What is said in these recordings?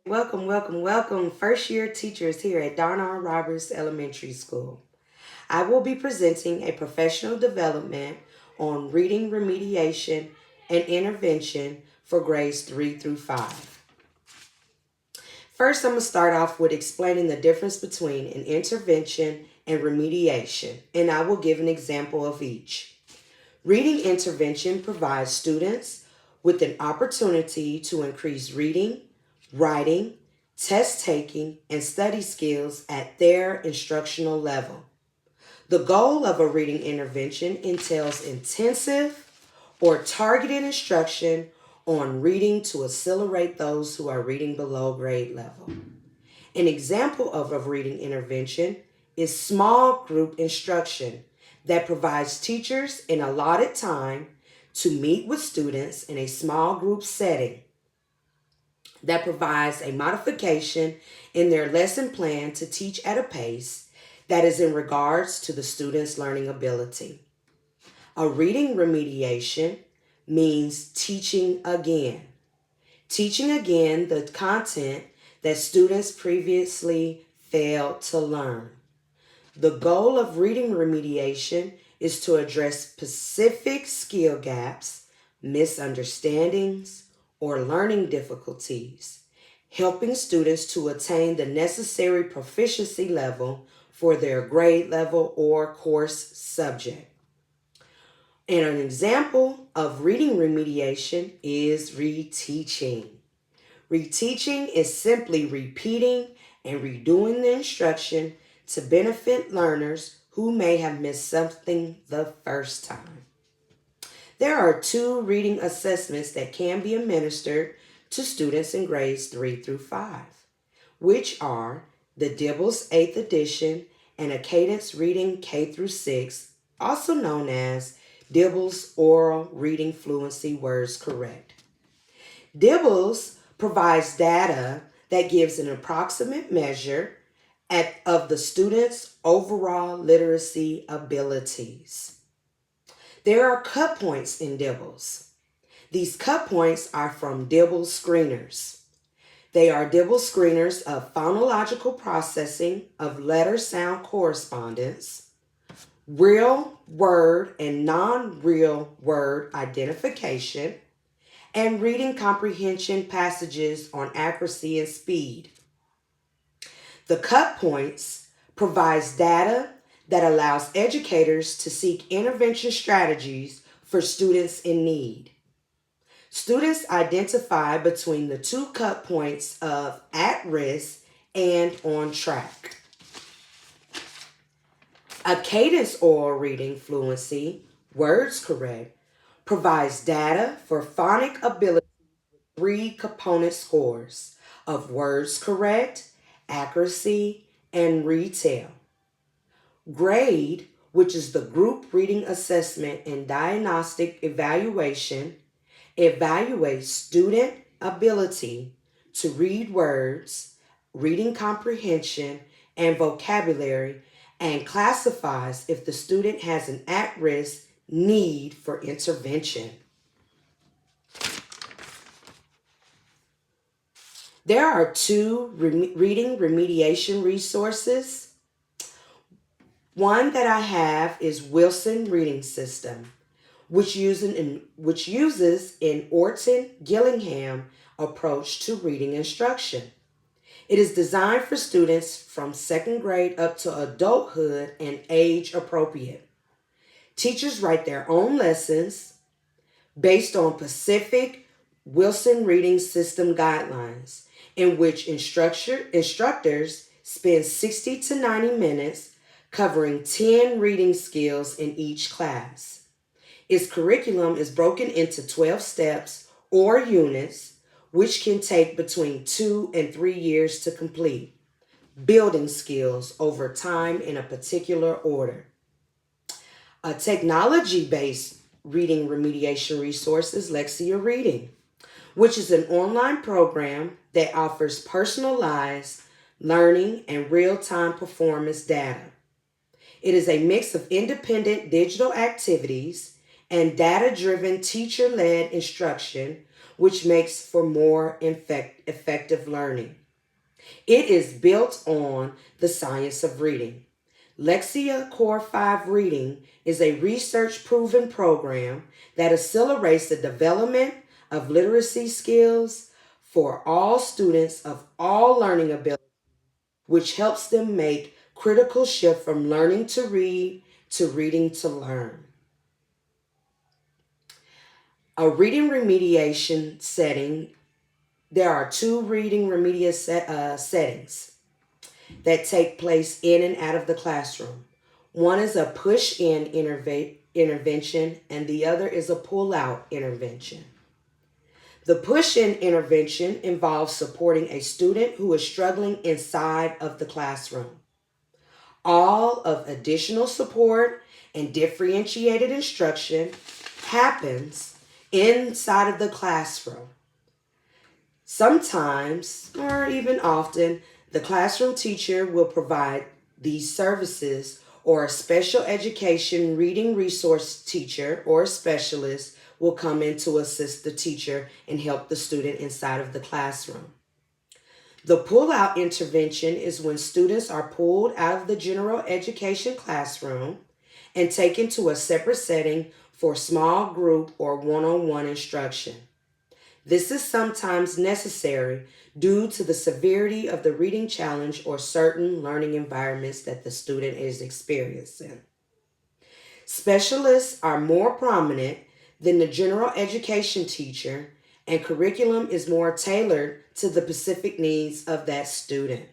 Welcome, welcome, welcome, first year teachers here at Darnar Roberts Elementary School. I will be presenting a professional development on reading remediation and intervention for grades 3 through 5. First, I'm going to start off with explaining the difference between an intervention and remediation, and I will give an example of each. Reading intervention provides students with an opportunity to increase reading, writing, test taking, and study skills at their instructional level. The goal of a reading intervention entails intensive or targeted instruction on reading to accelerate those who are reading below grade level. An example of a reading intervention is small group instruction that provides teachers an allotted time to meet with students in a small group setting that provides a modification in their lesson plan to teach at a pace that is in regards to the student's learning ability. A reading remediation means teaching again. Teaching again the content that students previously failed to learn. The goal of reading remediation is to address specific skill gaps, misunderstandings, or learning difficulties, helping students to attain the necessary proficiency level for their grade level or course subject. And an example of reading remediation is reteaching. Reteaching is simply repeating and redoing the instruction to benefit learners who may have missed something the first time. There are 2 reading assessments that can be administered to students in grades 3 through 5, which are the Dibbles 8th edition and a Cadence Reading K through 6, also known as Dibbles Oral Reading Fluency Words Correct. Dibbles provides data that gives an approximate measure of the student's overall literacy abilities. There are cut points in Dibbles. These cut points are from Dibbles screeners. They are Dibbles screeners of phonological processing of letter-sound correspondence, real word and non-real word identification, and reading comprehension passages on accuracy and speed. The cut points provides data that allows educators to seek intervention strategies for students in need. Students identify between the 2 cut points of at risk and on track. A cadence oral reading fluency, words correct, provides data for phonic ability with 3 component scores of words correct, accuracy, and retail. GRADE, which is the group reading assessment and diagnostic evaluation, evaluates student ability to read words, reading comprehension, and vocabulary, and classifies if the student has an at-risk need for intervention. There are 2 reading remediation resources. One that I have is Wilson Reading System, which uses an Orton-Gillingham approach to reading instruction. It is designed for students from 2nd grade up to adulthood and age appropriate. Teachers write their own lessons based on specific Wilson Reading System guidelines, in which instructors spend 60 to 90 minutes covering 10 reading skills in each class. Its curriculum is broken into 12 steps or units, which can take between 2 and 3 years to complete, building skills over time in a particular order. A technology-based reading remediation resource is Lexia Reading, which is an online program that offers personalized learning and real-time performance data. It is a mix of independent digital activities and data-driven teacher-led instruction which makes for more effective learning. It is built on the science of reading. Lexia Core 5 Reading is a research-proven program that accelerates the development of literacy skills for all students of all learning abilities, which helps them make critical shift from learning to read to reading to learn. A reading remediation setting. There are two reading remediation settings that take place in and out of the classroom. One is a push-in intervention, and the other is a pull-out intervention. The push-in intervention involves supporting a student who is struggling inside of the classroom. All of additional support and differentiated instruction happens inside of the classroom. Sometimes, or even often, the classroom teacher will provide these services, or a special education reading resource teacher or specialist will come in to assist the teacher and help the student inside of the classroom. The pull-out intervention is when students are pulled out of the general education classroom and taken to a separate setting for small group or one-on-one instruction. This is sometimes necessary due to the severity of the reading challenge or certain learning environments that the student is experiencing. Specialists are more prominent than the general education teacher, and curriculum is more tailored to the specific needs of that student.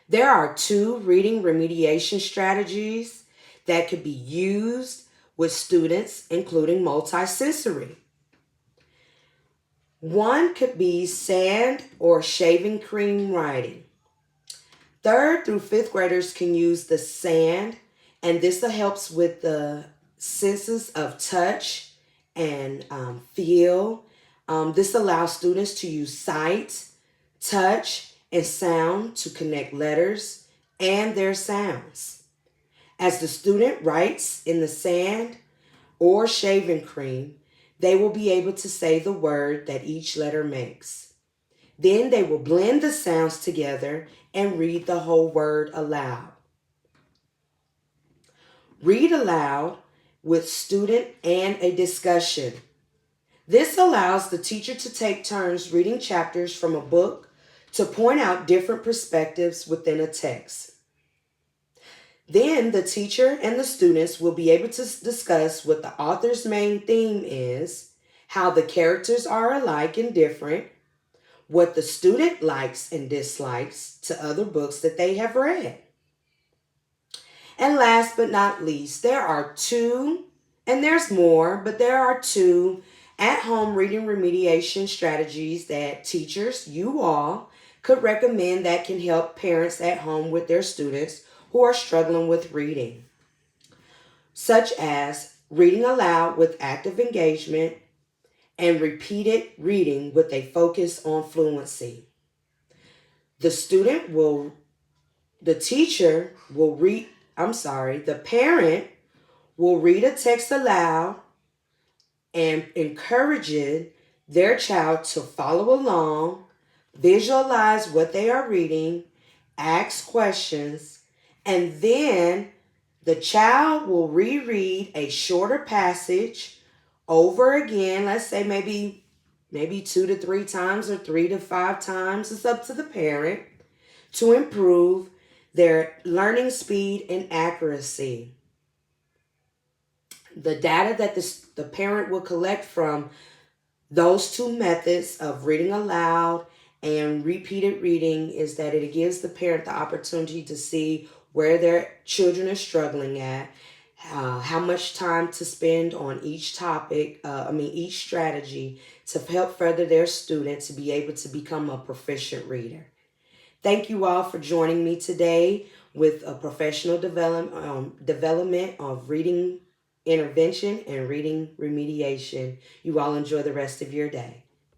There are two reading remediation strategies that could be used with students, including multisensory. One could be sand or shaving cream writing. 3rd through 5th graders can use the sand, and this helps with the senses of touch and feel. This allows students to use sight, touch, and sound to connect letters and their sounds. As the student writes in the sand or shaving cream, they will be able to say the word that each letter makes. Then they will blend the sounds together and read the whole word aloud. Read aloud with student and a discussion. This allows the teacher to take turns reading chapters from a book to point out different perspectives within a text. Then the teacher and the students will be able to discuss what the author's main theme is, how the characters are alike and different, what the student likes and dislikes to other books that they have read. And last but not least, there are two, and there's more, but there are two at-home reading remediation strategies that teachers, you all, could recommend that can help parents at home with their students who are struggling with reading, such as reading aloud with active engagement and repeated reading with a focus on fluency. The parent will read a text aloud and encouraging their child to follow along, visualize what they are reading, ask questions, and then the child will reread a shorter passage over again, let's say maybe 2 to 3 times or 3 to 5 times. It's up to the parent to improve their learning speed and accuracy. The data that the parent will collect from those two methods of reading aloud and repeated reading is that it gives the parent the opportunity to see where their children are struggling at, how much time to spend on each topic, each strategy to help further their student to be able to become a proficient reader. Thank you all for joining me today with a professional development of reading intervention and reading remediation. You all enjoy the rest of your day.